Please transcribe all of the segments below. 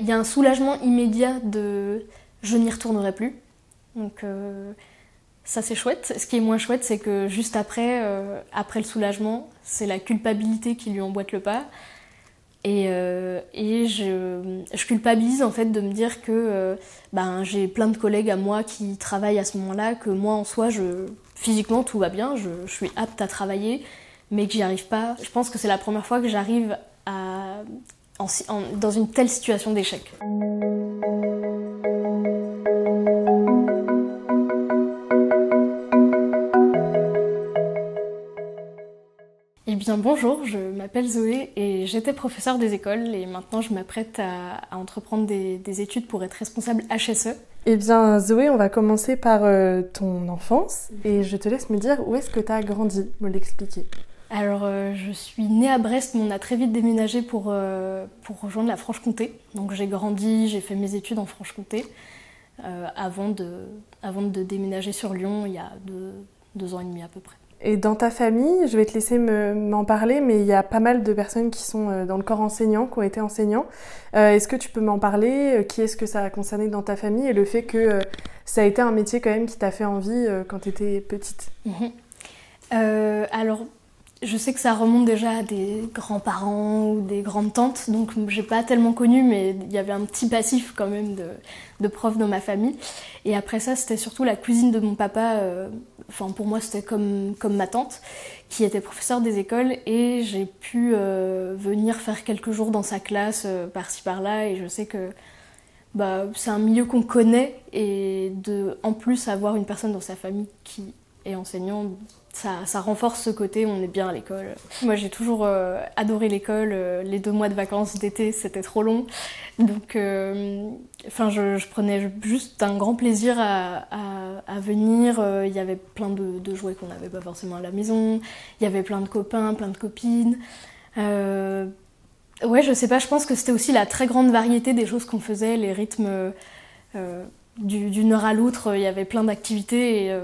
Il y a un soulagement immédiat de « je n'y retournerai plus ». Donc ça c'est chouette. Ce qui est moins chouette, c'est que juste après, après le soulagement, c'est la culpabilité qui lui emboîte le pas. Et je culpabilise en fait de me dire que j'ai plein de collègues à moi qui travaillent à ce moment-là, que moi en soi, physiquement tout va bien, je suis apte à travailler, mais que j'y arrive pas. Je pense que c'est la première fois que j'arrive dans une telle situation d'échec. Eh bien bonjour, je m'appelle Zoé et j'étais professeure des écoles et maintenant je m'apprête à entreprendre des études pour être responsable HSE. Eh bien Zoé, on va commencer par ton enfance et je te laisse me dire où est-ce que tu as grandi, me l'expliquer. Alors je suis née à Brest mais on a très vite déménagé pour rejoindre la Franche-Comté. Donc j'ai grandi, j'ai fait mes études en Franche-Comté avant de déménager sur Lyon il y a deux ans et demi à peu près. Et dans ta famille, je vais te laisser m'en parler, mais il y a pas mal de personnes qui sont dans le corps enseignant, qui ont été enseignants. Est-ce que tu peux m'en parler? Qui est-ce que ça a concerné dans ta famille? Et le fait que ça a été un métier quand même qui t'a fait envie quand tu étais petite. Alors, je sais que ça remonte déjà à des grands-parents ou des grandes-tantes, donc j'ai pas tellement connu, mais il y avait un petit passif quand même de prof dans ma famille. Et après ça, c'était surtout la cousine de mon papa, pour moi c'était comme ma tante, qui était professeure des écoles, et j'ai pu venir faire quelques jours dans sa classe, par-ci par-là, et je sais que c'est un milieu qu'on connaît, et en plus avoir une personne dans sa famille qui est enseignant, ça renforce ce côté, on est bien à l'école. Moi j'ai toujours adoré l'école, les 2 mois de vacances d'été c'était trop long, donc je prenais juste un grand plaisir à venir. Il y avait plein de jouets qu'on n'avait pas forcément à la maison, il y avait plein de copains, plein de copines. Ouais, je sais pas, je pense que c'était aussi la très grande variété des choses qu'on faisait, les rythmes d'une heure à l'autre, il y avait plein d'activités et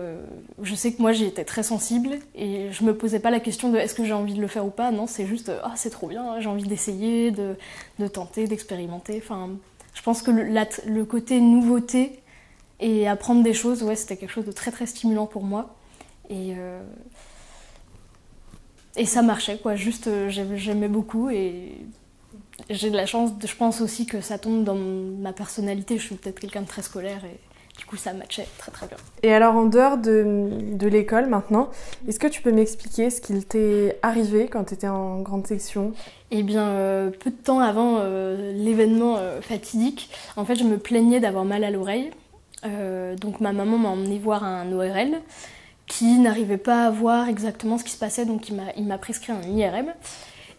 je sais que moi j'y étais très sensible et je me posais pas la question de est-ce que j'ai envie de le faire ou pas, non, c'est juste c'est trop bien, j'ai envie d'essayer, de tenter, d'expérimenter. Enfin, je pense que le côté nouveauté et apprendre des choses, ouais, c'était quelque chose de très très stimulant pour moi et ça marchait quoi, juste j'aimais beaucoup et j'ai de la chance, je pense aussi que ça tombe dans ma personnalité, je suis peut-être quelqu'un de très scolaire et du coup ça matchait très très bien. Et alors en dehors de l'école maintenant, est-ce que tu peux m'expliquer ce qu'il t'est arrivé quand tu étais en grande section? Eh bien peu de temps avant l'événement fatidique, en fait je me plaignais d'avoir mal à l'oreille, donc ma maman m'a emmenée voir un ORL qui n'arrivait pas à voir exactement ce qui se passait, donc il m'a prescrit un IRM.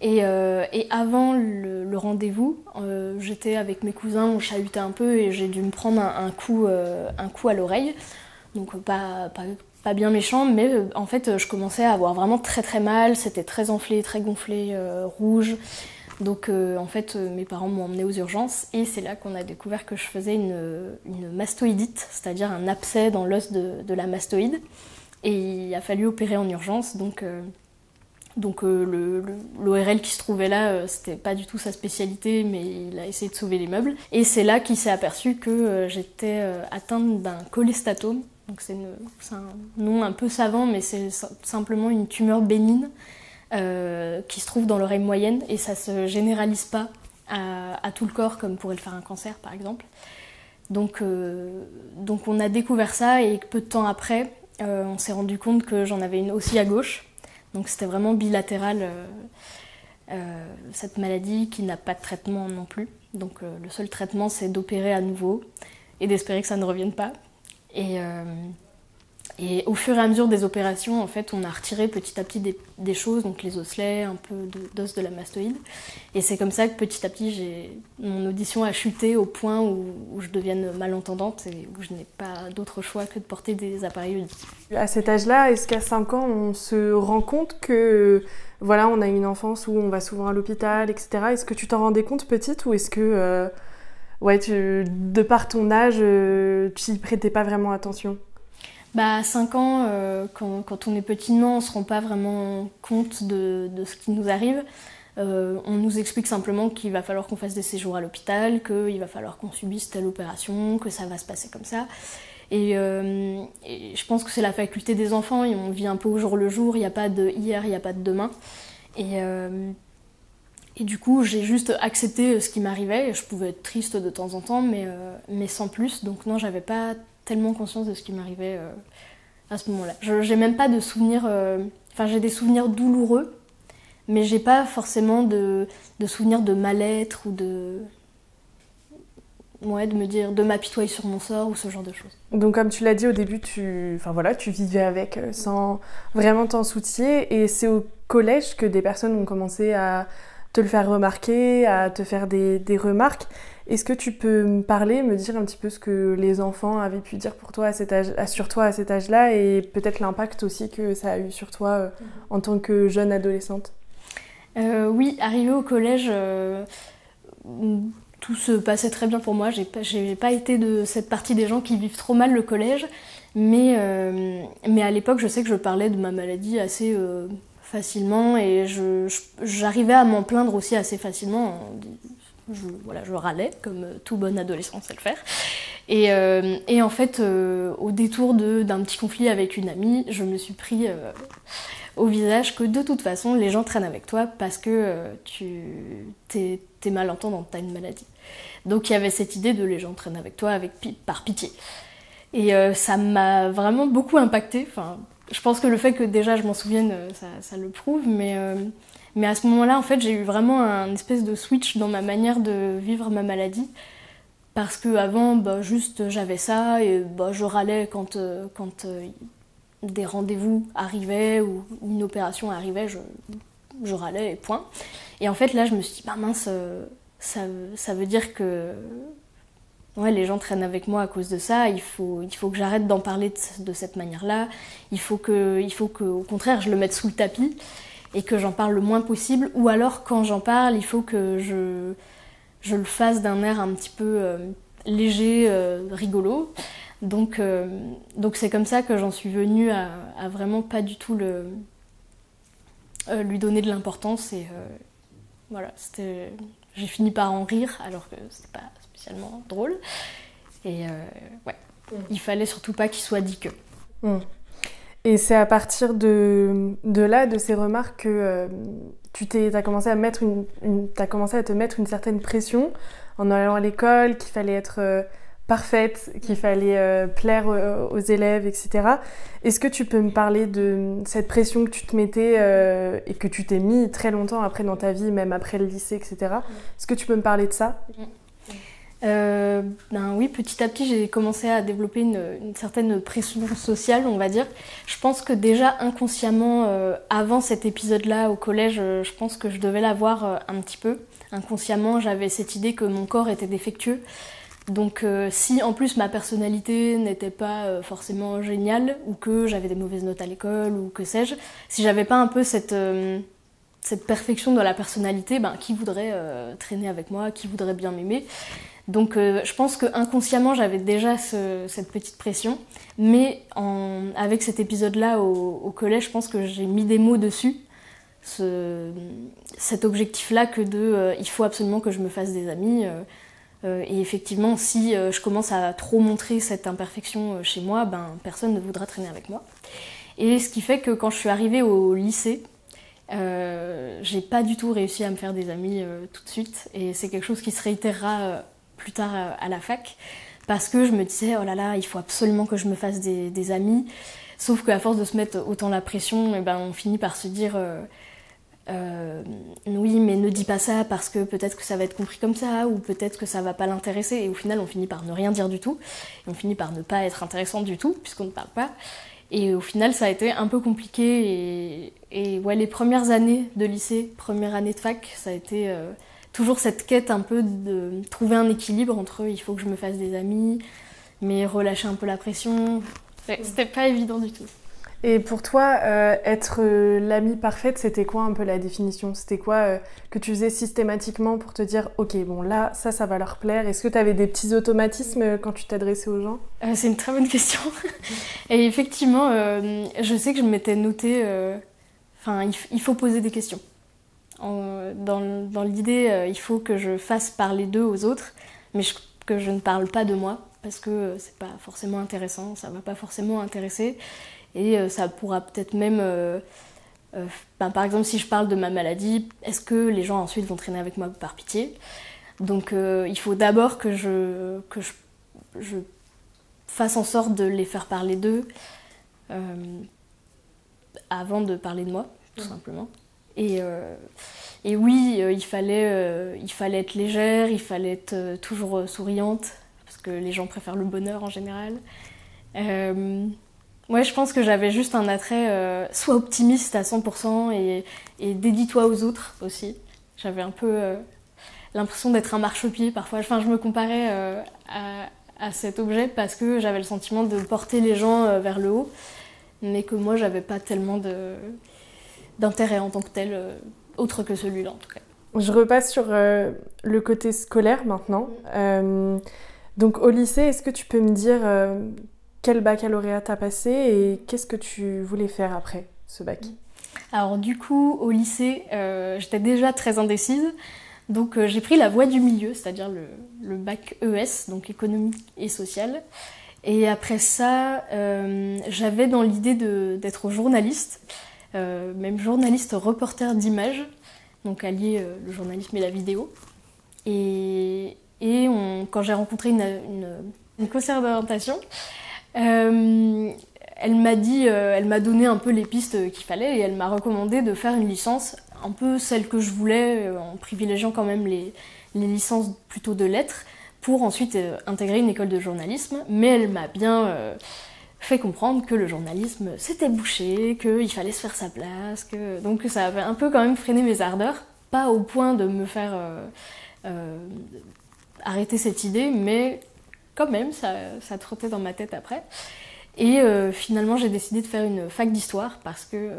Et avant le rendez-vous, j'étais avec mes cousins, on chahutait un peu et j'ai dû me prendre un coup à l'oreille. Donc pas bien méchant, mais en fait je commençais à avoir vraiment très très mal, c'était très enflé, très gonflé, rouge. Donc en fait mes parents m'ont emmenée aux urgences et c'est là qu'on a découvert que je faisais une mastoïdite, c'est-à-dire un abcès dans l'os de la mastoïde. Et il a fallu opérer en urgence, donc l'ORL qui se trouvait là, c'était pas du tout sa spécialité, mais il a essayé de sauver les meubles. Et c'est là qu'il s'est aperçu que j'étais atteinte d'un cholesthatome. Donc c'est un nom un peu savant, mais c'est simplement une tumeur bénigne qui se trouve dans l'oreille moyenne et ça se généralise pas à tout le corps comme pourrait le faire un cancer par exemple. Donc on a découvert ça et peu de temps après, on s'est rendu compte que j'en avais une aussi à gauche. Donc c'était vraiment bilatéral, cette maladie qui n'a pas de traitement non plus. Donc le seul traitement c'est d'opérer à nouveau et d'espérer que ça ne revienne pas. Et au fur et à mesure des opérations, en fait, on a retiré petit à petit des choses, donc les osselets, un peu d'os de la mastoïde. Et c'est comme ça que petit à petit, mon audition a chuté au point où je devienne malentendante et où je n'ai pas d'autre choix que de porter des appareils auditifs. À cet âge-là, est-ce qu'à 5 ans, on se rend compte que voilà, on a une enfance où on va souvent à l'hôpital, etc. Est-ce que tu t'en rendais compte petite ou est-ce que, de par ton âge, tu n'y prêtais pas vraiment attention? À 5 ans, quand on est petit, non, on ne se rend pas vraiment compte de ce qui nous arrive. On nous explique simplement qu'il va falloir qu'on fasse des séjours à l'hôpital, qu'il va falloir qu'on subisse telle opération, que ça va se passer comme ça. Et je pense que c'est la faculté des enfants, et on vit un peu au jour le jour, il n'y a pas de hier, il n'y a pas de demain. Et du coup, j'ai juste accepté ce qui m'arrivait. Je pouvais être triste de temps en temps, mais sans plus. Donc non, j'avais pas tellement conscience de ce qui m'arrivait à ce moment-là. J'ai même pas de souvenirs... Enfin, j'ai des souvenirs douloureux, mais j'ai pas forcément de souvenirs de mal-être ou de me dire, de m'apitoyer sur mon sort ou ce genre de choses. Donc comme tu l'as dit au début, tu vivais avec sans vraiment t'en soucier, et c'est au collège que des personnes ont commencé à te le faire remarquer, à te faire des remarques. Est-ce que tu peux me dire un petit peu ce que les enfants avaient pu dire pour toi sur toi à cet âge-là, et peut-être l'impact aussi que ça a eu sur toi en tant que jeune adolescente? Oui, arrivée au collège, tout se passait très bien pour moi. J'ai pas été de cette partie des gens qui vivent trop mal le collège, mais à l'époque, je sais que je parlais de ma maladie assez facilement, et j'arrivais à m'en plaindre aussi assez facilement. Je râlais, comme tout bon adolescent sait le faire. Et en fait, au détour d'un petit conflit avec une amie, je me suis pris au visage que de toute façon, les gens traînent avec toi parce que t'es malentendant, t'as une maladie. Donc il y avait cette idée de les gens traînent avec toi par pitié. Et ça m'a vraiment beaucoup impactée. Enfin, je pense que le fait que déjà je m'en souvienne, ça le prouve, mais à ce moment-là, en fait, j'ai eu vraiment un espèce de switch dans ma manière de vivre ma maladie. Parce qu'avant, juste j'avais ça, et je râlais quand des rendez-vous arrivaient ou une opération arrivait, je râlais et point. Et en fait, là, je me suis dit, mince, ça veut dire que les gens traînent avec moi à cause de ça, il faut que j'arrête d'en parler de cette manière-là, il faut que, au contraire, je le mette sous le tapis et que j'en parle le moins possible, ou alors, quand j'en parle, il faut que je le fasse d'un air un petit peu léger, rigolo. Donc c'est comme ça que j'en suis venue à vraiment pas du tout lui donner de l'importance, et voilà, j'ai fini par en rire alors que c'était pas spécialement drôle, et il fallait surtout pas qu'il soit dit que. Et c'est à partir de là, de ces remarques, que t'as commencé à te mettre une certaine pression en allant à l'école, qu'il fallait être parfaite, qu'il fallait plaire aux élèves, etc. Est-ce que tu peux me parler de cette pression que tu te mettais et que tu t'es mis très longtemps après dans ta vie, même après le lycée, etc. Est-ce que tu peux me parler de ça? Oui, petit à petit, j'ai commencé à développer une certaine pression sociale, on va dire. Je pense que déjà inconsciemment, avant cet épisode-là au collège, je pense que je devais l'avoir un petit peu. Inconsciemment, j'avais cette idée que mon corps était défectueux. Donc si en plus ma personnalité n'était pas forcément géniale, ou que j'avais des mauvaises notes à l'école, ou que sais-je, si j'avais pas un peu cette perfection dans la personnalité, qui voudrait traîner avec moi, qui voudrait bien m'aimer? Donc je pense qu'inconsciemment j'avais déjà cette petite pression, mais avec cet épisode-là au collège, je pense que j'ai mis des mots dessus, cet objectif-là il faut absolument que je me fasse des amis. Et effectivement, si je commence à trop montrer cette imperfection chez moi, personne ne voudra traîner avec moi. Et ce qui fait que quand je suis arrivée au lycée, j'ai pas du tout réussi à me faire des amis tout de suite. Et c'est quelque chose qui se réitérera plus tard à la fac, parce que je me disais, oh là là, il faut absolument que je me fasse des amis. Sauf qu'à force de se mettre autant la pression, on finit par se dire... oui, mais ne dis pas ça parce que peut-être que ça va être compris comme ça, ou peut-être que ça va pas l'intéresser, et au final on finit par ne rien dire du tout, et on finit par ne pas être intéressant du tout puisqu'on ne parle pas, et au final ça a été un peu compliqué, et les premières années de lycée, première année de fac, ça a été toujours cette quête un peu de trouver un équilibre entre il faut que je me fasse des amis, mais relâcher un peu la pression, c'était pas évident du tout. Et pour toi, être l'amie parfaite, c'était quoi un peu la définition? C'était quoi que tu faisais systématiquement pour te dire, ok, bon là, ça va leur plaire? Est-ce que tu avais des petits automatismes quand tu t'adressais aux gens? C'est une très bonne question. Et effectivement, je sais que je m'étais notée, il faut poser des questions. Dans l'idée, il faut que je fasse parler d'eux aux autres, mais que je ne parle pas de moi, parce que c'est pas forcément intéressant, ça va pas forcément intéresser, et ça pourra peut-être même... par exemple, si je parle de ma maladie, est-ce que les gens ensuite vont traîner avec moi par pitié? Donc il faut d'abord que je fasse en sorte de les faire parler d'eux avant de parler de moi, tout simplement. Et oui, il fallait être légère, il fallait être toujours souriante, parce que les gens préfèrent le bonheur en général. Ouais, je pense que j'avais juste un attrait soit optimiste à 100% et dédie-toi aux autres aussi. J'avais un peu l'impression d'être un marchepied parfois. Enfin, je me comparais à cet objet parce que j'avais le sentiment de porter les gens vers le haut, mais que moi, j'avais pas tellement d'intérêt en tant que tel, autre que celui-là en tout cas. Je repasse sur le côté scolaire maintenant. Donc au lycée, est-ce que tu peux me dire quel baccalauréat t'as passé et qu'est-ce que tu voulais faire après ce bac? Alors du coup, au lycée, j'étais déjà très indécise. Donc j'ai pris la voie du milieu, c'est-à-dire le bac ES, donc économique et social. Et après ça, j'avais dans l'idée d'être journaliste, même journaliste reporter d'images, donc allier le journalisme et la vidéo. Et quand j'ai rencontré une conseillère d'orientation, elle m'a donné un peu les pistes qu'il fallait et elle m'a recommandé de faire une licence un peu celle que je voulais, en privilégiant quand même les licences plutôt de lettres, pour ensuite intégrer une école de journalisme. Mais elle m'a bien fait comprendre que le journalisme c'était bouché, qu'il fallait se faire sa place, donc ça avait un peu quand même freiné mes ardeurs, pas au point de me faire arrêter cette idée, mais quand même ça trottait dans ma tête après. Et finalement, j'ai décidé de faire une fac d'histoire parce que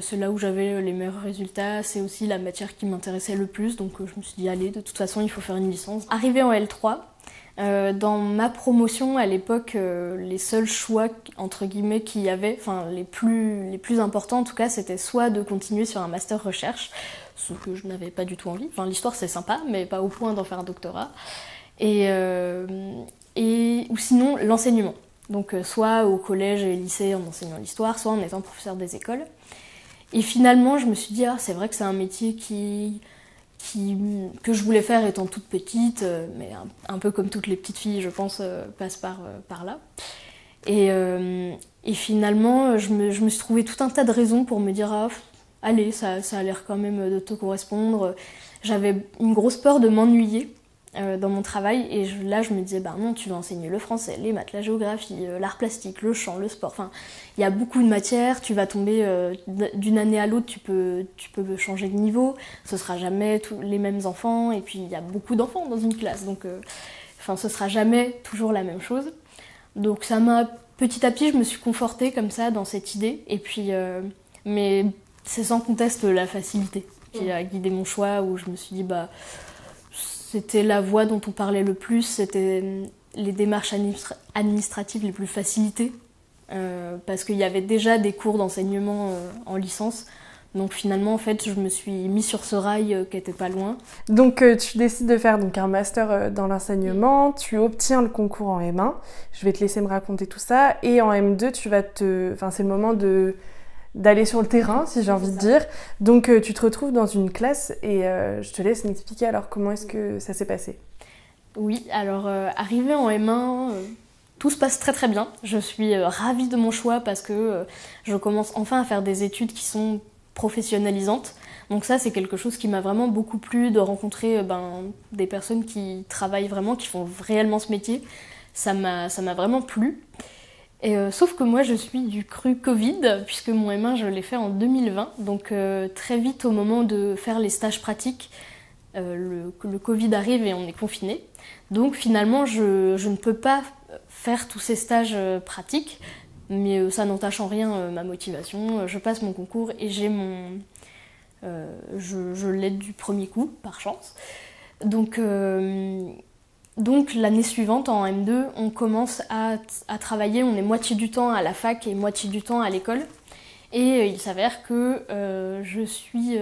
c'est là où j'avais les meilleurs résultats, c'est aussi la matière qui m'intéressait le plus, donc je me suis dit, allez, de toute façon, il faut faire une licence. Arrivée en L3, dans ma promotion, à l'époque, les seuls choix, entre guillemets, qu'il y avait, enfin les plus importants en tout cas, c'était soit de continuer sur un master recherche, ce que je n'avais pas du tout envie, enfin l'histoire c'est sympa, mais pas au point d'en faire un doctorat, ou sinon l'enseignement. Donc soit au collège et lycée en enseignant l'histoire, soit en étant professeur des écoles. Et finalement, je me suis dit, c'est vrai que c'est un métier que je voulais faire étant toute petite, mais un peu comme toutes les petites filles, je pense, passent par là. Et finalement, je me suis trouvé tout un tas de raisons pour me dire, allez, ça a l'air quand même de te correspondre. J'avais une grosse peur de m'ennuyer dans mon travail, et là je me disais non, tu vas enseigner le français, les maths, la géographie, l'art plastique, le chant, le sport, enfin il y a beaucoup de matières, tu vas tomber d'une année à l'autre, tu peux changer de niveau, ce sera jamais tous les mêmes enfants, et puis il y a beaucoup d'enfants dans une classe, donc ce sera jamais toujours la même chose. Donc ça m'a, petit à petit, je me suis confortée comme ça dans cette idée, et puis mais c'est sans conteste la facilité qui a guidé mon choix, où je me suis dit c'était la voie dont on parlait le plus, c'était les démarches administratives les plus facilitées, parce qu'il y avait déjà des cours d'enseignement en licence. Donc finalement, en fait, je me suis mis sur ce rail qui était pas loin. Donc tu décides de faire un master dans l'enseignement, tu obtiens le concours en M1, je vais te laisser me raconter tout ça, et en M2, c'est le moment d'aller sur le terrain, si j'ai envie de dire. Donc tu te retrouves dans une classe et je te laisse m'expliquer alors comment est-ce que ça s'est passé. Oui, alors arrivée en M1, tout se passe très très bien. Je suis ravie de mon choix parce que je commence enfin à faire des études qui sont professionnalisantes. Donc ça, c'est quelque chose qui m'a vraiment beaucoup plu, de rencontrer des personnes qui travaillent vraiment, qui font réellement ce métier. Ça m'a vraiment plu. Sauf que moi je suis du cru Covid, puisque mon M1 je l'ai fait en 2020, donc très vite au moment de faire les stages pratiques, le Covid arrive et on est confiné. Donc finalement je ne peux pas faire tous ces stages pratiques, mais ça n'entache en rien ma motivation. Je passe mon concours et j'ai je l'ai du premier coup, par chance. Donc l'année suivante, en M2, on commence à travailler, on est moitié du temps à la fac et moitié du temps à l'école. Et il s'avère que je suis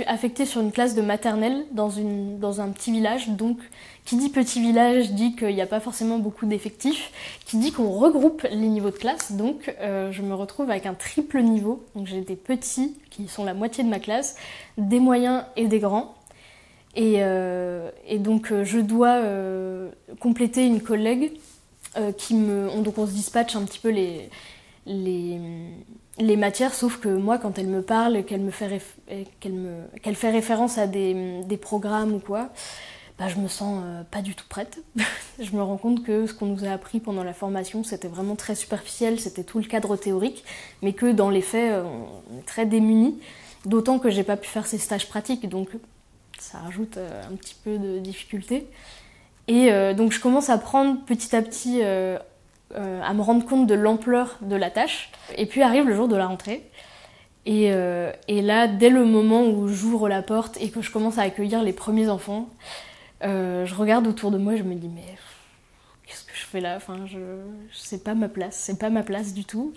affectée sur une classe de maternelle dans un petit village. Donc, qui dit petit village dit qu'il n'y a pas forcément beaucoup d'effectifs, qui dit qu'on regroupe les niveaux de classe. Donc, je me retrouve avec un triple niveau. Donc, j'ai des petits, qui sont la moitié de ma classe, des moyens et des grands. Et donc, je dois compléter une collègue donc on se dispatche un petit peu les matières, sauf que moi, quand elle me parle, qu'elle fait référence à des programmes ou quoi, bah, je me sens pas du tout prête. Je me rends compte que ce qu'on nous a appris pendant la formation, c'était vraiment très superficiel, c'était tout le cadre théorique, mais que dans les faits, on est très démunis, d'autant que j'ai pas pu faire ces stages pratiques, donc ça rajoute un petit peu de difficulté. Et donc je commence à prendre petit à petit, à me rendre compte de l'ampleur de la tâche. Et puis arrive le jour de la rentrée. Et là, dès le moment où j'ouvre la porte et que je commence à accueillir les premiers enfants, je regarde autour de moi et je me dis mais qu'est-ce que je fais là? Enfin, c'est pas ma place, c'est pas ma place du tout.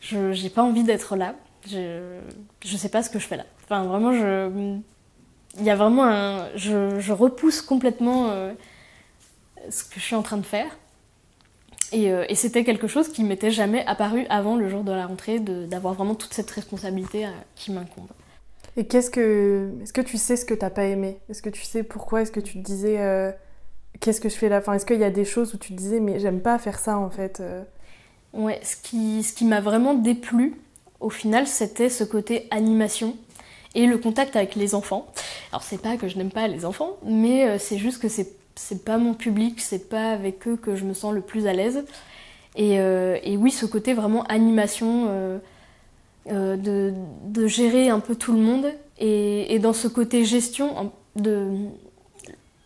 J'ai pas envie d'être là. Je sais pas ce que je fais là. Enfin, vraiment, il y a vraiment je repousse complètement ce que je suis en train de faire. Et c'était quelque chose qui m'était jamais apparu avant le jour de la rentrée, d'avoir vraiment toute cette responsabilité qui m'incombe. Et est-ce que tu sais ce que t'as pas aimé? Est-ce que tu sais pourquoi? Est-ce que tu te disais qu'est-ce que je fais là? Enfin, est-ce qu'il y a des choses où tu te disais mais j'aime pas faire ça en fait? Ouais, ce qui m'a vraiment déplu au final, c'était ce côté animation et le contact avec les enfants. Alors c'est pas que je n'aime pas les enfants, mais c'est juste que c'est pas mon public, c'est pas avec eux que je me sens le plus à l'aise. Et oui, ce côté vraiment animation, de gérer un peu tout le monde. Et dans ce côté gestion,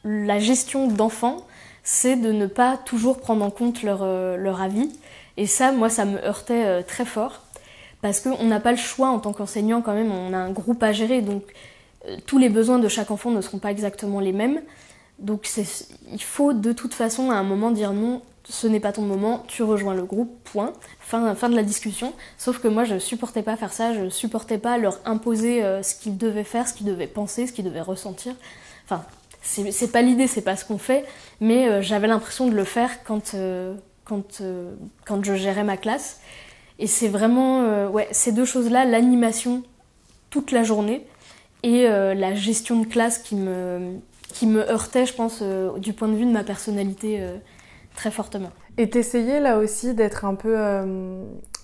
la gestion d'enfants, c'est de ne pas toujours prendre en compte leur avis. Et ça, moi, ça me heurtait très fort. Parce qu'on n'a pas le choix en tant qu'enseignant quand même, on a un groupe à gérer. Donc tous les besoins de chaque enfant ne seront pas exactement les mêmes. Donc il faut de toute façon à un moment dire non, ce n'est pas ton moment, tu rejoins le groupe, point. Fin de la discussion. Sauf que moi je supportais pas faire ça, je supportais pas leur imposer ce qu'ils devaient faire, ce qu'ils devaient penser, ce qu'ils devaient ressentir. Enfin, c'est pas l'idée, c'est pas ce qu'on fait, mais j'avais l'impression de le faire quand je gérais ma classe. Et c'est vraiment ces deux choses-là, l'animation toute la journée et la gestion de classe qui me heurtait, je pense, du point de vue de ma personnalité très fortement. Et t'essayais là aussi d'être un peu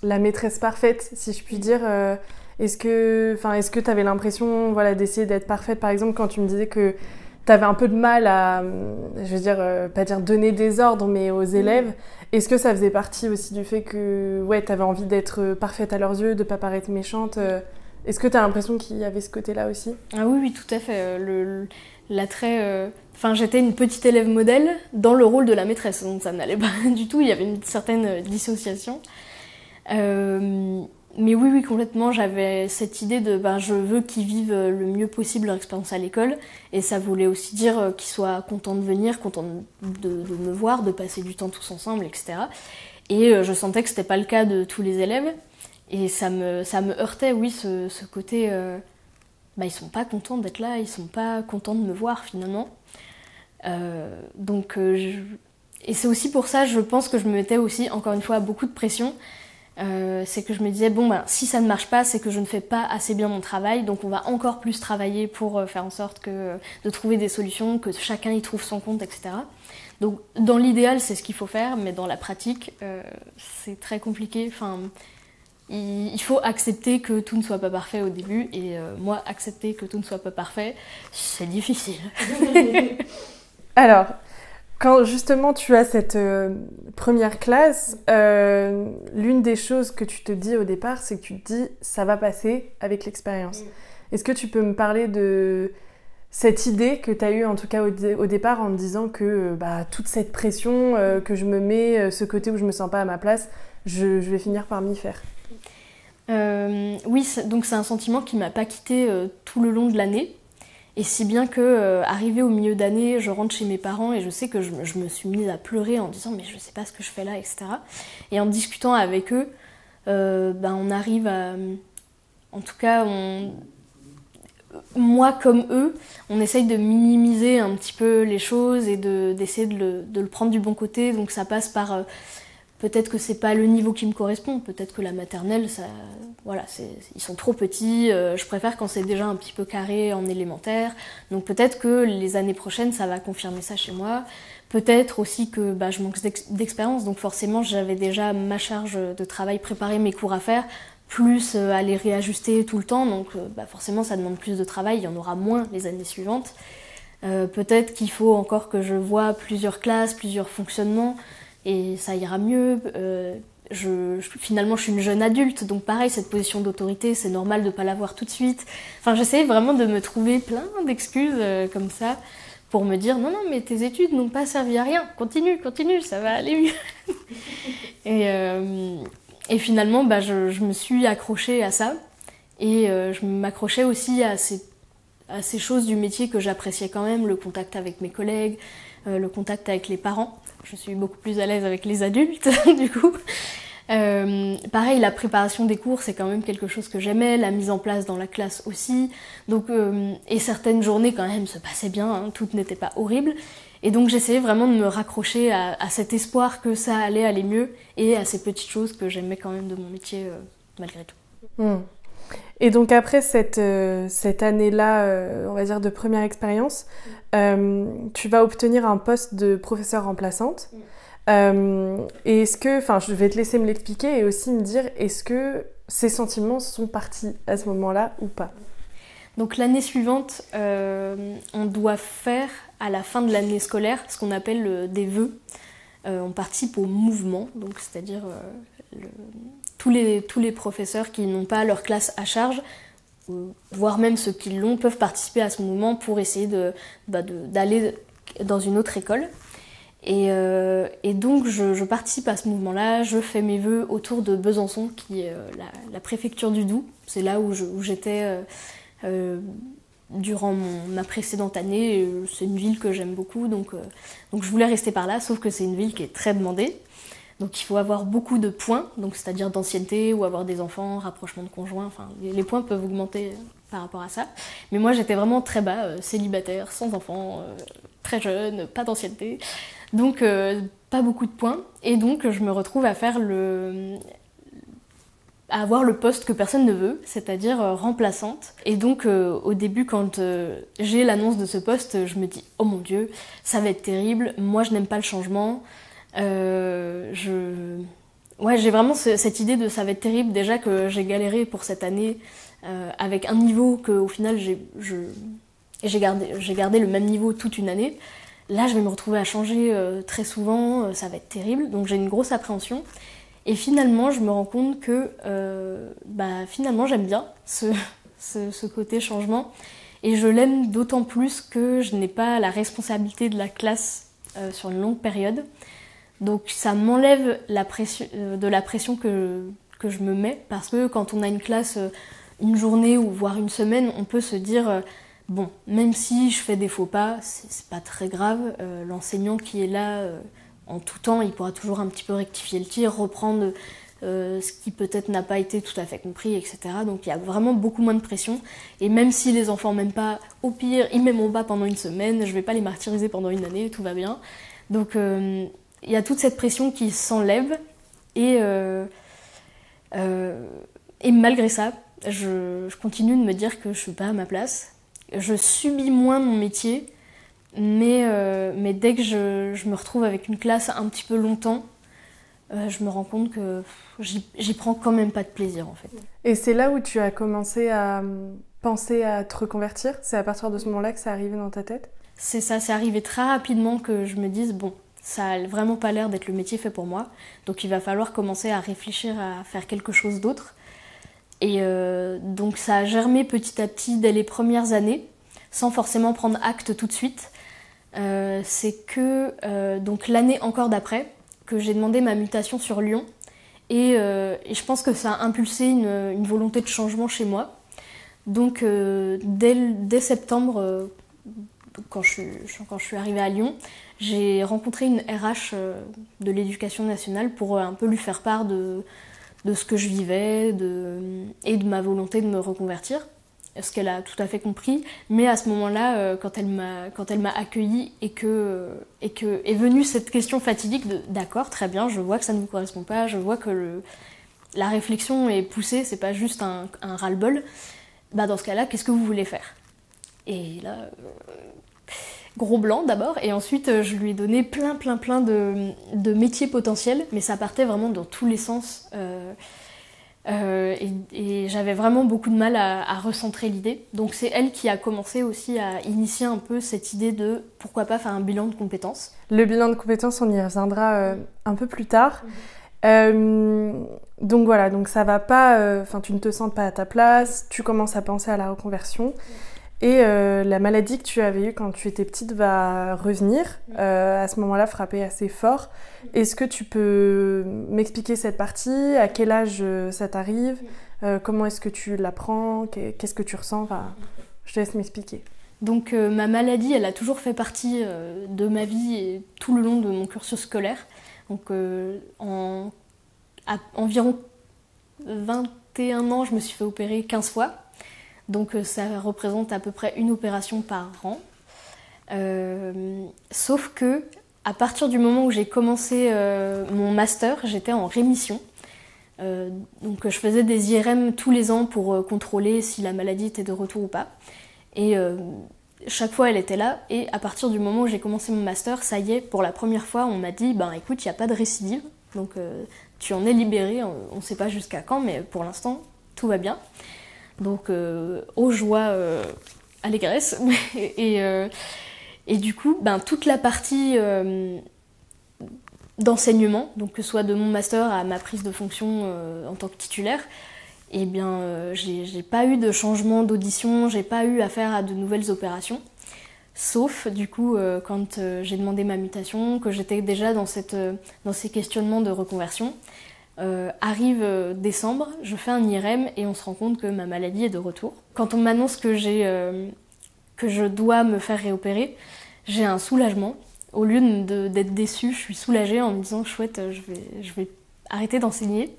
la maîtresse parfaite, si je puis dire. Est-ce que t'avais l'impression d'essayer d'être parfaite, par exemple, quand tu me disais que t'avais un peu de mal à, je veux dire, pas dire donner des ordres, mais aux élèves. Est-ce que ça faisait partie aussi du fait que t'avais envie d'être parfaite à leurs yeux, de pas paraître méchante? Est-ce que t'as l'impression qu'il y avait ce côté-là aussi? Ah oui, tout à fait. L'attrait... j'étais une petite élève modèle dans le rôle de la maîtresse, donc ça n'allait pas du tout, il y avait une certaine dissociation. Mais oui, complètement, j'avais cette idée de je veux qu'ils vivent le mieux possible leur expérience à l'école, et ça voulait aussi dire qu'ils soient contents de venir, contents de me voir, de passer du temps tous ensemble, etc. Et je sentais que c'était pas le cas de tous les élèves, et ça me heurtait, oui, ce côté... ils sont pas contents d'être là, ils sont pas contents de me voir finalement. Et c'est aussi pour ça, je pense que je me mettais aussi, encore une fois, beaucoup de pression. C'est que je me disais, si ça ne marche pas, c'est que je ne fais pas assez bien mon travail, donc on va encore plus travailler pour faire en sorte de trouver des solutions, que chacun y trouve son compte, etc. Donc dans l'idéal, c'est ce qu'il faut faire, mais dans la pratique, c'est très compliqué. Il faut accepter que tout ne soit pas parfait au début, et moi, accepter que tout ne soit pas parfait, c'est difficile. Alors, quand justement tu as cette première classe, l'une des choses que tu te dis au départ, c'est que tu te dis « ça va passer avec l'expérience ». Est-ce que tu peux me parler de cette idée que tu as eue en tout cas au départ en me disant que toute cette pression que je me mets, ce côté où je me sens pas à ma place, je vais finir par m'y faire? Oui, donc c'est un sentiment qui m'a pas quitté tout le long de l'année. Et si bien que, arrivé au milieu d'année, je rentre chez mes parents et je sais que je me suis mise à pleurer en disant « mais je sais pas ce que je fais là, etc. » Et en discutant avec eux, on arrive en tout cas, moi comme eux, on essaye de minimiser un petit peu les choses et d'essayer de le prendre du bon côté. Donc ça passe par peut-être que c'est pas le niveau qui me correspond, peut-être que la maternelle, voilà, ils sont trop petits. Je préfère quand c'est déjà un petit peu carré en élémentaire. Donc peut-être que les années prochaines, ça va confirmer ça chez moi. Peut-être aussi que je manque d'expérience, donc forcément j'avais déjà ma charge de travail, préparer mes cours à faire, plus à les réajuster tout le temps, donc forcément ça demande plus de travail, il y en aura moins les années suivantes. Peut-être qu'il faut encore que je voie plusieurs classes, plusieurs fonctionnements, et ça ira mieux. Finalement je suis une jeune adulte, donc pareil, cette position d'autorité, c'est normal de ne pas l'avoir tout de suite. Enfin j'essaie vraiment de me trouver plein d'excuses comme ça, pour me dire non, mais tes études n'ont pas servi à rien, continue, ça va aller mieux. Et finalement, je me suis accrochée à ça, et je m'accrochais aussi à ces choses du métier que j'appréciais quand même, le contact avec mes collègues, le contact avec les parents. Je suis beaucoup plus à l'aise avec les adultes, du coup. Pareil, la préparation des cours, c'est quand même quelque chose que j'aimais, la mise en place dans la classe aussi. Donc, et certaines journées quand même se passaient bien, hein, toutes n'étaient pas horribles. Et donc j'essayais vraiment de me raccrocher à cet espoir que ça allait aller mieux et à ces petites choses que j'aimais quand même de mon métier malgré tout. Et donc après cette année-là, on va dire de première expérience, tu vas obtenir un poste de professeure remplaçante. Et est-ce que, je vais te laisser me l'expliquer et aussi me dire, est-ce que ces sentiments sont partis à ce moment-là ou pas? Donc l'année suivante, on doit faire à la fin de l'année scolaire ce qu'on appelle des vœux. On participe au mouvement, donc c'est-à-dire tous les professeurs qui n'ont pas leur classe à charge, voire même ceux qui l'ont, peuvent participer à ce mouvement pour essayer d'aller dans une autre école. Et donc je participe à ce mouvement-là, je fais mes vœux autour de Besançon, qui est la préfecture du Doubs. C'est là où j'étais durant ma précédente année. C'est une ville que j'aime beaucoup, donc je voulais rester par là, sauf que c'est une ville qui est très demandée. Donc il faut avoir beaucoup de points, donc c'est-à-dire d'ancienneté ou avoir des enfants, rapprochement de conjoints, enfin les points peuvent augmenter par rapport à ça. Mais moi j'étais vraiment très bas, célibataire, sans enfants, très jeune, pas d'ancienneté, donc pas beaucoup de points. Et donc je me retrouve à faire à avoir le poste que personne ne veut, c'est-à-dire remplaçante. Et donc au début, quand j'ai l'annonce de ce poste, je me dis « Oh mon Dieu, ça va être terrible, moi je n'aime pas le changement ». J'ai vraiment cette idée de ça va être terrible, déjà que j'ai galéré pour cette année avec un niveau que au final j'ai gardé le même niveau toute une année. Là je vais me retrouver à changer très souvent, ça va être terrible, donc j'ai une grosse appréhension. Et finalement je me rends compte que finalement j'aime bien ce côté changement, et je l'aime d'autant plus que je n'ai pas la responsabilité de la classe sur une longue période. Donc ça m'enlève de la pression que je me mets, parce que quand on a une classe une journée ou voire une semaine, on peut se dire bon, même si je fais des faux pas, c'est pas très grave, l'enseignant qui est là en tout temps, il pourra toujours un petit peu rectifier le tir, reprendre ce qui peut-être n'a pas été tout à fait compris, etc. Donc il y a vraiment beaucoup moins de pression, et même si les enfants m'aiment pas, au pire, ils m'aimeront pas pendant une semaine, je vais pas les martyriser pendant une année, tout va bien. Donc il y a toute cette pression qui s'enlève, et malgré ça, je continue de me dire que je suis pas à ma place. Je subis moins mon métier, mais dès que je me retrouve avec une classe un petit peu longtemps, je me rends compte que j'y prends quand même pas de plaisir en fait. Et c'est là où tu as commencé à penser à te reconvertir? C'est à partir de ce moment-là que ça arrivé dans ta tête? C'est ça, c'est arrivé très rapidement que je me dise bon, ça a vraiment pas l'air d'être le métier fait pour moi, donc il va falloir commencer à réfléchir à faire quelque chose d'autre. Et donc ça a germé petit à petit dès les premières années, sans forcément prendre acte tout de suite. C'est que donc l'année encore d'après, que j'ai demandé ma mutation sur Lyon, et je pense que ça a impulsé une volonté de changement chez moi. Donc dès septembre, quand je suis arrivée à Lyon, j'ai rencontré une RH de l'éducation nationale pour un peu lui faire part de de ce que je vivais et de ma volonté de me reconvertir, ce qu'elle a tout à fait compris. Mais à ce moment-là, quand elle m'a accueillie et que est venue cette question fatidique de d'accord, très bien, je vois que ça ne me correspond pas, je vois que la réflexion est poussée, c'est pas juste un ras-le-bol, bah dans ce cas-là, qu'est-ce que vous voulez faire? Et là, gros blanc d'abord, et ensuite je lui ai donné plein de métiers potentiels, mais ça partait vraiment dans tous les sens. Et j'avais vraiment beaucoup de mal à recentrer l'idée. Donc c'est elle qui a commencé aussi à initier un peu cette idée de pourquoi pas faire un bilan de compétences. Le bilan de compétences, on y reviendra un peu plus tard. Donc voilà, donc ça va pas, tu ne te sens pas à ta place, tu commences à penser à la reconversion. Et la maladie que tu avais eue quand tu étais petite va revenir, à ce moment-là frapper assez fort. Est-ce que tu peux m'expliquer cette partie? À quel âge ça t'arrive? Comment est-ce que tu l'apprends? Qu'est-ce que tu ressens? Enfin, je te laisse m'expliquer. Donc ma maladie, elle a toujours fait partie de ma vie et tout le long de mon cursus scolaire. Donc à environ 21 ans, je me suis fait opérer 15 fois. Donc ça représente à peu près une opération par an. Sauf que à partir du moment où j'ai commencé mon master, j'étais en rémission. Donc je faisais des IRM tous les ans pour contrôler si la maladie était de retour ou pas. Et chaque fois elle était là. Et à partir du moment où j'ai commencé mon master, ça y est, pour la première fois, on m'a dit écoute, il n'y a pas de récidive. Donc tu en es libérée, on ne sait pas jusqu'à quand, mais pour l'instant, tout va bien. Donc, aux joies allégresse. Et du coup, toute la partie d'enseignement, donc que ce soit de mon master à ma prise de fonction en tant que titulaire, j'ai pas eu de changement d'audition, j'ai pas eu affaire à de nouvelles opérations. Sauf, du coup, quand j'ai demandé ma mutation, que j'étais déjà dans ces questionnements de reconversion. Arrive décembre, je fais un IRM et on se rend compte que ma maladie est de retour. Quand on m'annonce que je dois me faire réopérer, j'ai un soulagement. Au lieu d'être déçue, je suis soulagée en me disant chouette, je vais arrêter d'enseigner.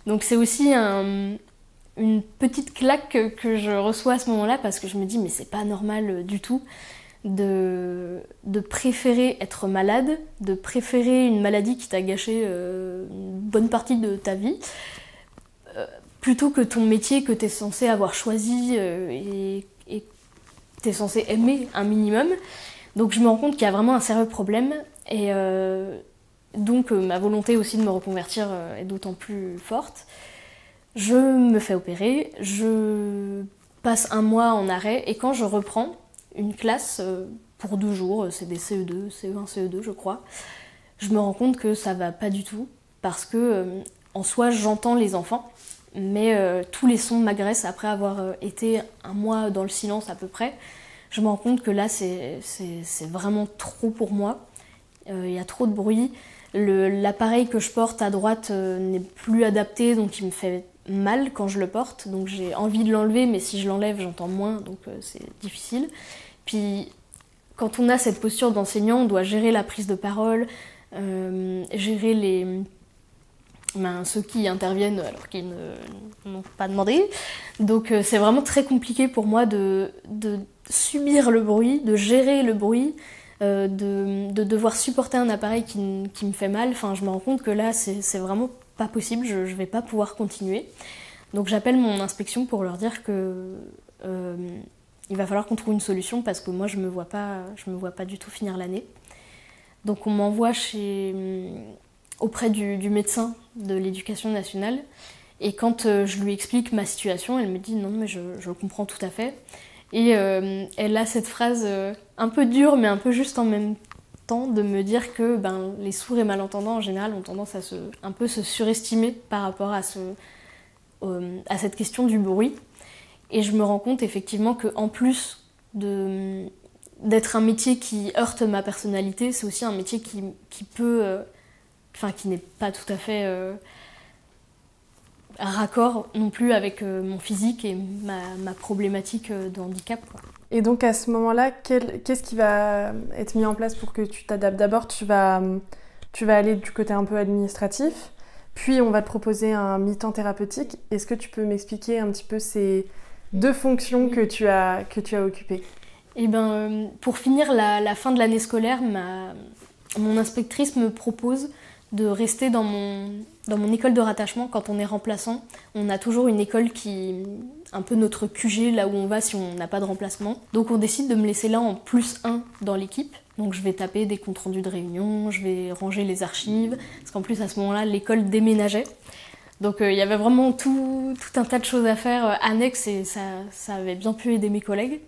Donc c'est aussi une petite claque que je reçois à ce moment-là parce que je me dis mais c'est pas normal du tout de préférer être malade, de préférer une maladie qui t'a gâché une bonne partie de ta vie, plutôt que ton métier que t'es censé avoir choisi et t'es censé aimer un minimum. Donc je me rends compte qu'il y a vraiment un sérieux problème et donc ma volonté aussi de me reconvertir est d'autant plus forte. Je me fais opérer, je passe un mois en arrêt et quand je reprends une classe pour 2 jours, c'est des CE2, CE1, CE2 je crois, je me rends compte que ça va pas du tout parce que en soi j'entends les enfants mais tous les sons m'agressent après avoir été un mois dans le silence à peu près. Je me rends compte que là c'est vraiment trop pour moi, il y a trop de bruit, l'appareil que je porte à droite n'est plus adapté donc il me fait mal quand je le porte, donc j'ai envie de l'enlever mais si je l'enlève j'entends moins donc c'est difficile. Puis quand on a cette posture d'enseignant, on doit gérer la prise de parole, gérer ceux qui interviennent alors qu'ils n'ont pas demandé. Donc c'est vraiment très compliqué pour moi de subir le bruit, de gérer le bruit, de devoir supporter un appareil qui me fait mal. Enfin, je me rends compte que là, c'est vraiment pas possible, je vais pas pouvoir continuer. Donc j'appelle mon inspection pour leur dire que il va falloir qu'on trouve une solution parce que moi je me vois pas du tout finir l'année. Donc on m'envoie auprès du médecin de l'éducation nationale et quand je lui explique ma situation, elle me dit non mais je comprends tout à fait. Et elle a cette phrase un peu dure mais un peu juste en même temps de me dire que les sourds et malentendants en général ont tendance à un peu se surestimer par rapport à cette question du bruit. Et je me rends compte effectivement qu'en plus d'être un métier qui heurte ma personnalité, c'est aussi un métier qui n'est pas tout à fait raccord non plus avec mon physique et ma problématique de handicap, quoi. Et donc à ce moment-là, qu'est-ce qui va être mis en place pour que tu t'adaptes? D'abord, tu vas aller du côté un peu administratif. puis on va te proposer un mi-temps thérapeutique. Est-ce que tu peux m'expliquer un petit peu ces 2 fonctions que tu as occupées? Eh ben, pour finir la fin de l'année scolaire, mon inspectrice me propose de rester dans mon école de rattachement. Quand on est remplaçant, on a toujours une école qui un peu notre QG, là où on va si on n'a pas de remplacement. Donc on décide de me laisser là en +1 dans l'équipe. Donc je vais taper des comptes rendus de réunion, je vais ranger les archives, parce qu'en plus à ce moment-là, l'école déménageait. Donc il y avait vraiment tout un tas de choses à faire annexes et ça avait bien pu aider mes collègues.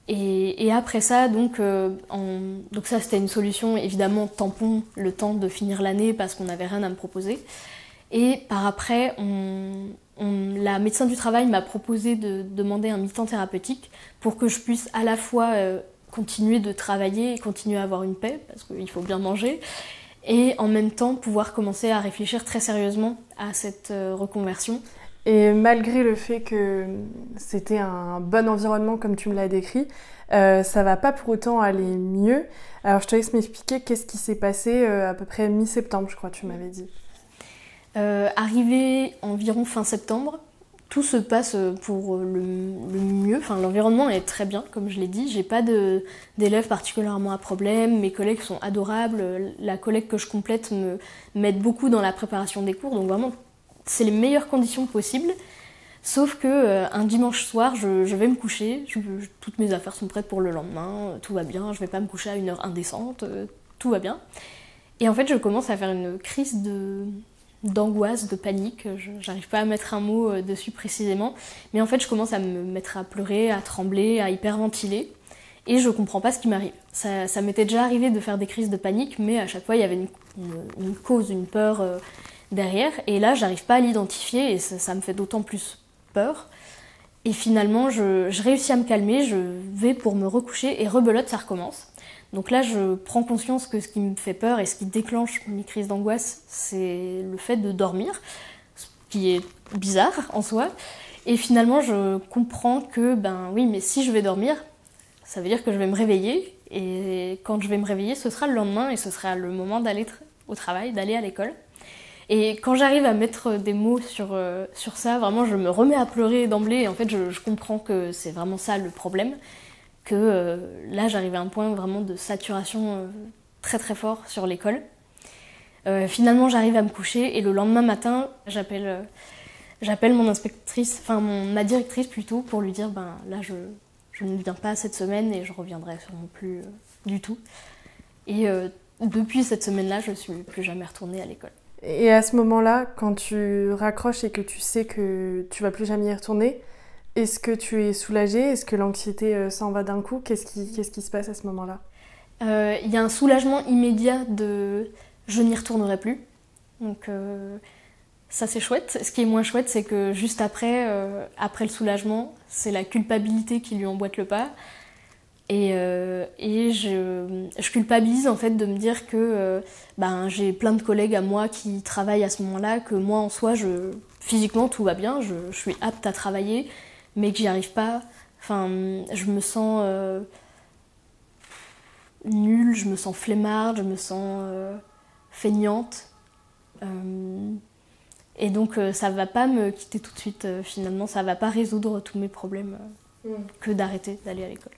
Et après ça, donc ça c'était une solution évidemment tampon, le temps de finir l'année parce qu'on n'avait rien à me proposer. Et par après, la médecin du travail m'a proposé de demander un mi-temps thérapeutique pour que je puisse à la fois continuer de travailler et continuer à avoir une paix, parce qu'il faut bien manger, et en même temps pouvoir commencer à réfléchir très sérieusement à cette reconversion. Et malgré le fait que c'était un bon environnement comme tu me l'as décrit, ça va pas pour autant aller mieux. Alors je te laisse m'expliquer qu'est-ce qui s'est passé à peu près mi-septembre, je crois, tu m'avais dit. Arrivé environ fin septembre, tout se passe pour le mieux. Enfin, l'environnement est très bien, comme je l'ai dit. J'ai pas d'élèves particulièrement à problème. Mes collègues sont adorables. La collègue que je complète m'aide beaucoup dans la préparation des cours. Donc vraiment, c'est les meilleures conditions possibles. Sauf que un dimanche soir, je vais me coucher. Toutes mes affaires sont prêtes pour le lendemain. Tout va bien. Je vais pas me coucher à une heure indécente. Tout va bien. Et en fait, je commence à faire une crise d'angoisse, de panique, j'arrive pas à mettre un mot dessus précisément, mais en fait je commence à me mettre à pleurer, à trembler, à hyperventiler, et je comprends pas ce qui m'arrive. Ça m'était déjà arrivé de faire des crises de panique, mais à chaque fois il y avait une cause, une peur derrière, et là j'arrive pas à l'identifier, et ça me fait d'autant plus peur. Et finalement je réussis à me calmer, je vais pour me recoucher, et rebelote, ça recommence. Donc là, je prends conscience que ce qui me fait peur et ce qui déclenche mes crises d'angoisse, c'est le fait de dormir, ce qui est bizarre en soi. Et finalement, je comprends que, ben oui, mais si je vais dormir, ça veut dire que je vais me réveiller. Et quand je vais me réveiller, ce sera le lendemain et ce sera le moment d'aller au travail, d'aller à l'école. Et quand j'arrive à mettre des mots sur ça, vraiment, je me remets à pleurer d'emblée. Et en fait, je comprends que c'est vraiment ça le problème. Que là j'arrivais à un point vraiment de saturation très très fort sur l'école. Finalement j'arrive à me coucher et le lendemain matin j'appelle mon inspectrice, enfin ma directrice plutôt, pour lui dire ben là je ne viens pas cette semaine et je reviendrai sûrement plus du tout. Et depuis cette semaine-là je suis plus jamais retournée à l'école. Et à ce moment-là, quand tu raccroches et que tu sais que tu vas plus jamais y retourner, est-ce que tu es soulagée? Est-ce que l'anxiété s'en va d'un coup? Qu'est-ce qui se passe à ce moment-là? Y a un soulagement immédiat de « je n'y retournerai plus ». Donc ça c'est chouette. Ce qui est moins chouette, c'est que juste après le soulagement, c'est la culpabilité qui lui emboîte le pas. Et je culpabilise en fait de me dire que j'ai plein de collègues à moi qui travaillent à ce moment-là, que moi en soi, physiquement tout va bien, je suis apte à travailler, mais que j'y arrive pas. Enfin, je me sens nulle, je me sens flemmarde, je me sens feignante. Et donc ça va pas me quitter tout de suite finalement, ça va pas résoudre tous mes problèmes que d'arrêter d'aller à l'école.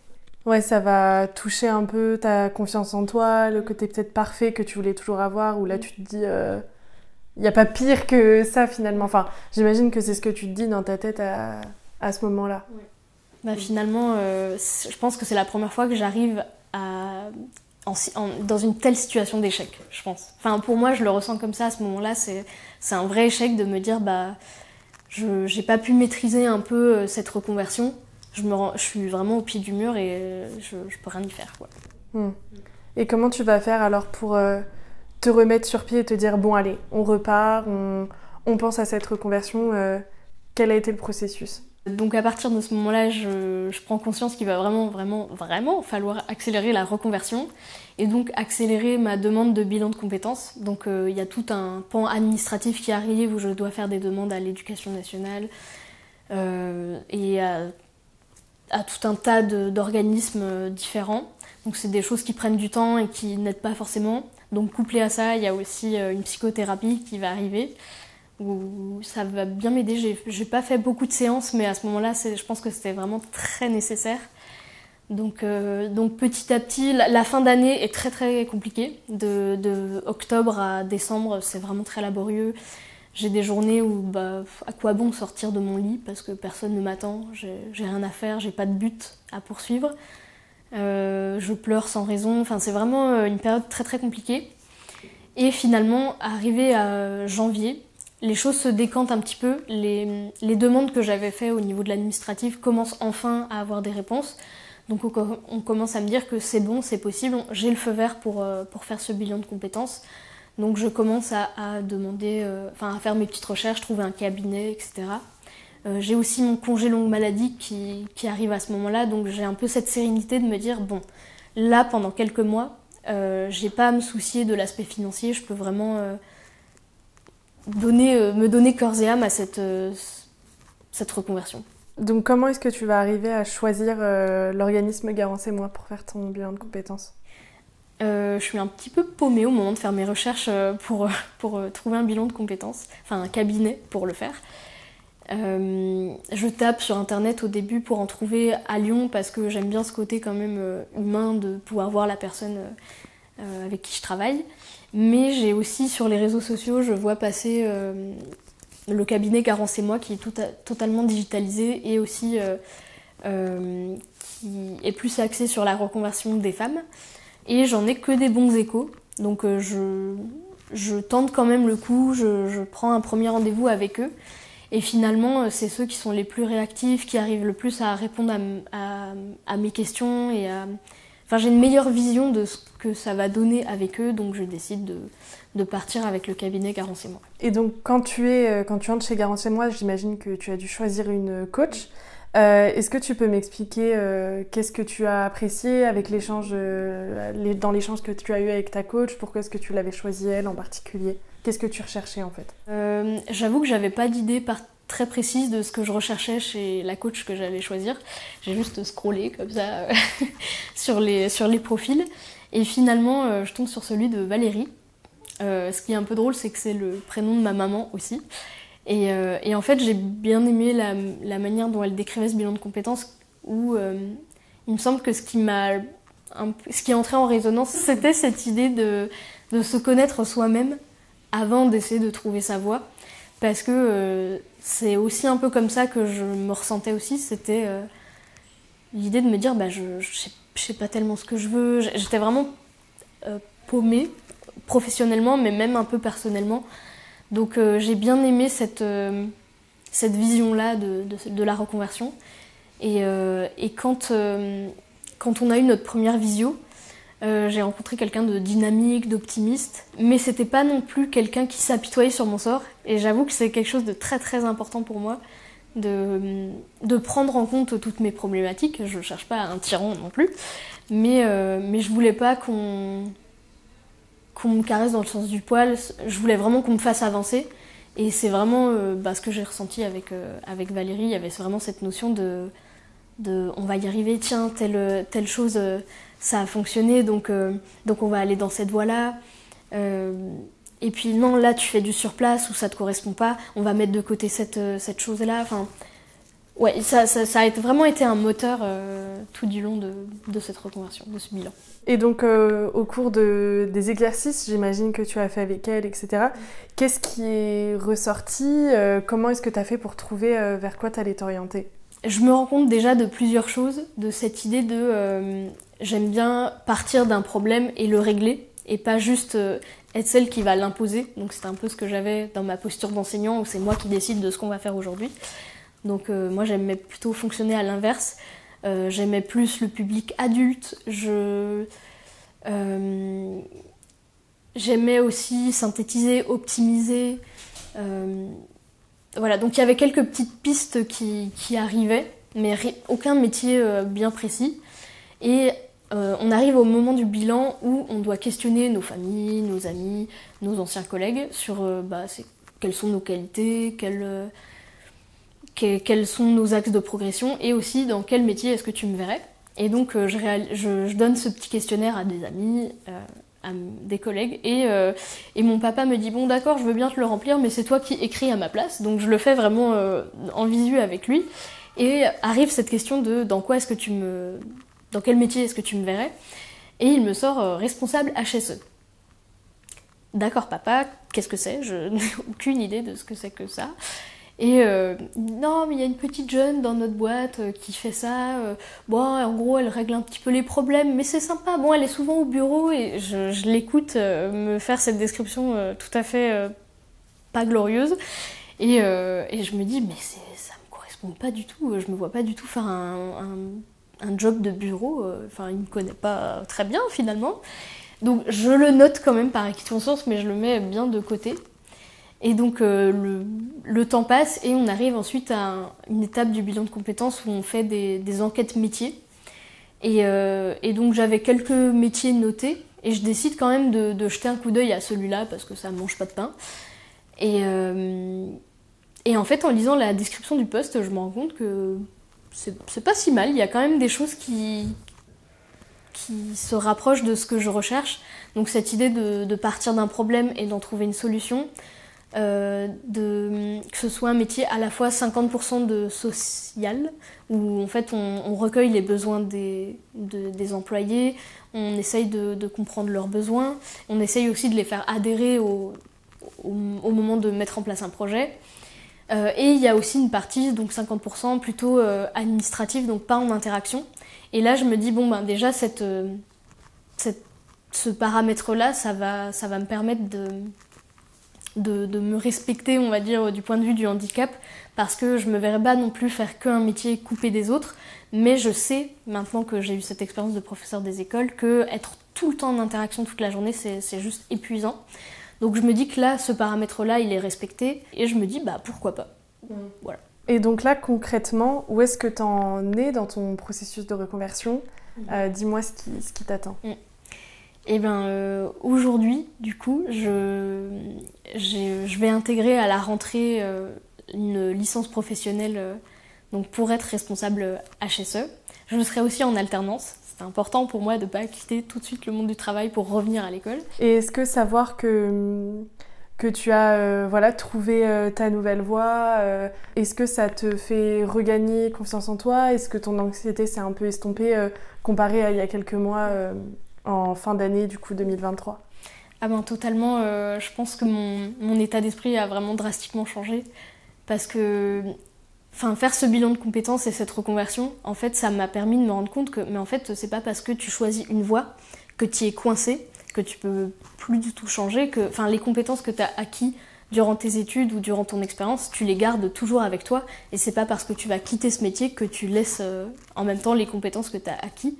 Ouais, ça va toucher un peu ta confiance en toi, le côté peut-être parfait que tu voulais toujours avoir, où là tu te dis il n'y a pas pire que ça finalement. Enfin, j'imagine que c'est ce que tu te dis dans ta tête à ce moment-là. Ouais. Bah, finalement, je pense que c'est la première fois que j'arrive dans une telle situation d'échec, je pense. Enfin, pour moi, je le ressens comme ça à ce moment-là. C'est un vrai échec de me dire j'ai pas pu maîtriser un peu cette reconversion. Je suis vraiment au pied du mur et je peux rien y faire, quoi. Et comment tu vas faire alors pour te remettre sur pied et te dire bon allez, on repart, on pense à cette reconversion, quel a été le processus? Donc à partir de ce moment-là, je prends conscience qu'il va vraiment falloir accélérer la reconversion et donc accélérer ma demande de bilan de compétences. Donc il y a tout un pan administratif qui arrive où je dois faire des demandes à l'éducation nationale et à tout un tas d'organismes différents Donc c'est des choses qui prennent du temps et qui n'aident pas forcément. Donc couplé à ça, il y a aussi une psychothérapie qui va arriver, où ça va bien m'aider. J'ai pas fait beaucoup de séances, mais à ce moment-là, je pense que c'était vraiment très nécessaire. Donc petit à petit, la fin d'année est très très compliquée. De octobre à décembre, c'est vraiment très laborieux. J'ai des journées où à quoi bon sortir de mon lit parce que personne ne m'attend, j'ai rien à faire, j'ai pas de but à poursuivre. Je pleure sans raison, enfin c'est vraiment une période très très compliquée. Et finalement, arrivé à janvier, les choses se décantent un petit peu. Les demandes que j'avais faites au niveau de l'administratif commencent enfin à avoir des réponses. Donc on commence à me dire que c'est bon, c'est possible, j'ai le feu vert pour faire ce bilan de compétences. Donc je commence à demander, à faire mes petites recherches, trouver un cabinet, etc. J'ai aussi mon congé longue maladie qui arrive à ce moment-là, donc j'ai un peu cette sérénité de me dire, bon, là pendant quelques mois, j'ai pas à me soucier de l'aspect financier, je peux vraiment me donner corps et âme à cette reconversion. Donc comment est-ce que tu vas arriver à choisir l'organisme Garance et moi pour faire ton bilan de compétences ? Je suis un petit peu paumée au moment de faire mes recherches pour trouver un bilan de compétences, enfin un cabinet pour le faire. Je tape sur internet au début pour en trouver à Lyon parce que j'aime bien ce côté quand même humain de pouvoir voir la personne avec qui je travaille. Mais j'ai aussi sur les réseaux sociaux, je vois passer le cabinet Garance et moi qui est totalement digitalisé et aussi qui est plus axé sur la reconversion des femmes. Et j'en ai que des bons échos, donc je tente quand même le coup, je prends un premier rendez-vous avec eux. Et finalement, c'est ceux qui sont les plus réactifs, qui arrivent le plus à répondre à mes questions. Enfin, j'ai une meilleure vision de ce que ça va donner avec eux, donc je décide de partir avec le cabinet Garance et moi. Et donc, quand tu entres chez Garance et moi, j'imagine que tu as dû choisir une coach. Est-ce que tu peux m'expliquer qu'est-ce que tu as apprécié avec dans l'échange que tu as eu avec ta coach? Pourquoi est-ce que tu l'avais choisie elle en particulier? Qu'est-ce que tu recherchais en fait? J'avoue que j'avais pas d'idée très précise de ce que je recherchais chez la coach que j'allais choisir. J'ai juste scrollé comme ça sur les profils. Et finalement, je tombe sur celui de Valérie. Ce qui est un peu drôle, c'est que c'est le prénom de ma maman aussi. Et en fait, j'ai bien aimé la manière dont elle décrivait ce bilan de compétences où il me semble que ce qui est entré en résonance, c'était cette idée de se connaître soi-même avant d'essayer de trouver sa voie. Parce que c'est aussi un peu comme ça que je me ressentais aussi. C'était l'idée de me dire, je sais pas tellement ce que je veux. J'étais vraiment paumée, professionnellement, mais même un peu personnellement. Donc j'ai bien aimé cette vision-là de la reconversion. Et quand on a eu notre première visio, j'ai rencontré quelqu'un de dynamique, d'optimiste, mais c'était pas non plus quelqu'un qui s'apitoyait sur mon sort. Et j'avoue que c'est quelque chose de très très important pour moi, de prendre en compte toutes mes problématiques. Je cherche pas un tyran non plus, mais je voulais pas qu'on me caresse dans le sens du poil, je voulais vraiment qu'on me fasse avancer. Et c'est vraiment ce que j'ai ressenti avec Valérie. Il y avait vraiment cette notion de on va y arriver, tiens, telle chose, ça a fonctionné, donc on va aller dans cette voie-là. Et puis non, là tu fais du surplace ou ça te correspond pas, on va mettre de côté cette chose-là. Enfin, ouais, ça a vraiment été un moteur tout du long de cette reconversion, de ce bilan. Et donc, au cours des exercices, j'imagine que tu as fait avec elle, etc., qu'est-ce qui est ressorti? Comment est-ce que tu as fait pour trouver vers quoi tu allais t'orienter? Je me rends compte déjà de plusieurs choses, de cette idée de j'aime bien partir d'un problème et le régler, et pas juste être celle qui va l'imposer. Donc c'était un peu ce que j'avais dans ma posture d'enseignant, où c'est moi qui décide de ce qu'on va faire aujourd'hui. Donc moi j'aimais plutôt fonctionner à l'inverse. J'aimais plus le public adulte. J'aimais aussi synthétiser, optimiser. Voilà, donc il y avait quelques petites pistes qui arrivaient, mais aucun métier bien précis. Et on arrive au moment du bilan où on doit questionner nos familles, nos amis, nos anciens collègues sur quelles sont nos qualités, quels sont nos axes de progression et aussi dans quel métier est-ce que tu me verrais. Et donc je donne ce petit questionnaire à des amis, à des collègues, et mon papa me dit bon d'accord, je veux bien te le remplir, mais c'est toi qui écris à ma place. Donc je le fais vraiment en visu avec lui. Et arrive cette question de dans quel métier est-ce que tu me verrais? Et il me sort responsable HSE. D'accord papa, qu'est-ce que c'est? Je n'ai aucune idée de ce que c'est que ça. Et non, mais il y a une petite jeune dans notre boîte qui fait ça. Bon, en gros, elle règle un petit peu les problèmes, mais c'est sympa. Bon, elle est souvent au bureau et je l'écoute me faire cette description tout à fait pas glorieuse. Et je me dis, mais ça me correspond pas du tout. Je me vois pas du tout faire un job de bureau. Enfin, il me connaît pas très bien finalement. Donc, je le note quand même par acquis de conscience, mais je le mets bien de côté. Et donc le temps passe et on arrive ensuite à une étape du bilan de compétences où on fait des enquêtes métiers. Et donc j'avais quelques métiers notés et je décide quand même de jeter un coup d'œil à celui-là parce que ça ne mange pas de pain. Et en fait en lisant la description du poste, je me rends compte que c'est pas si mal. Il y a quand même des choses qui se rapprochent de ce que je recherche. Donc cette idée de partir d'un problème et d'en trouver une solution. Que ce soit un métier à la fois 50% de social, où en fait on recueille les besoins des employés, on essaye de comprendre leurs besoins, on essaye aussi de les faire adhérer au moment de mettre en place un projet. Et il y a aussi une partie, donc 50% plutôt administrative, donc pas en interaction. Et là je me dis, bon ben déjà ce paramètre-là, ça va me permettre de me respecter, on va dire, du point de vue du handicap, parce que je me verrais pas non plus faire qu'un métier coupé des autres, mais je sais, maintenant que j'ai eu cette expérience de professeur des écoles, que être tout le temps en interaction toute la journée, c'est juste épuisant. Donc je me dis que là, ce paramètre-là, il est respecté, et je me dis, bah pourquoi pas. Voilà. Et donc là, concrètement, où est-ce que tu en es dans ton processus de reconversion? Dis-moi ce qui t'attend. Et bien aujourd'hui, du coup, je vais intégrer à la rentrée une licence professionnelle donc pour être responsable HSE. Je le serai aussi en alternance. C'est important pour moi de ne pas quitter tout de suite le monde du travail pour revenir à l'école. Et est-ce que savoir que tu as trouvé ta nouvelle voie, est-ce que ça te fait regagner confiance en toi? Est-ce que ton anxiété s'est un peu estompée comparée à il y a quelques mois en fin d'année du coup 2023? Ah ben totalement, je pense que mon état d'esprit a vraiment drastiquement changé parce que faire ce bilan de compétences et cette reconversion, en fait ça m'a permis de me rendre compte que mais en fait c'est pas parce que tu choisis une voie que tu es coincé, que tu peux plus du tout changer, que les compétences que tu as acquis durant tes études ou durant ton expérience, tu les gardes toujours avec toi et c'est pas parce que tu vas quitter ce métier que tu laisses en même temps les compétences que tu as acquis.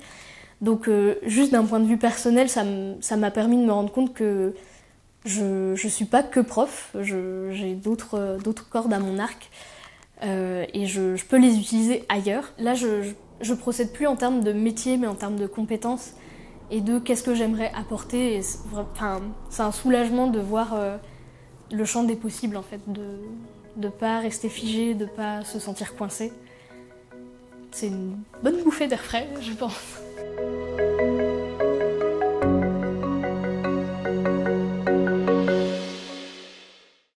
Donc juste d'un point de vue personnel, ça m'a permis de me rendre compte que je suis pas que prof, j'ai d'autres cordes à mon arc et je peux les utiliser ailleurs. Là, je procède plus en termes de métier, mais en termes de compétences et de qu'est-ce que j'aimerais apporter. Et c'est un soulagement de voir le champ des possibles, en fait, de pas rester figé, de pas se sentir coincé. C'est une bonne bouffée d'air frais, je pense.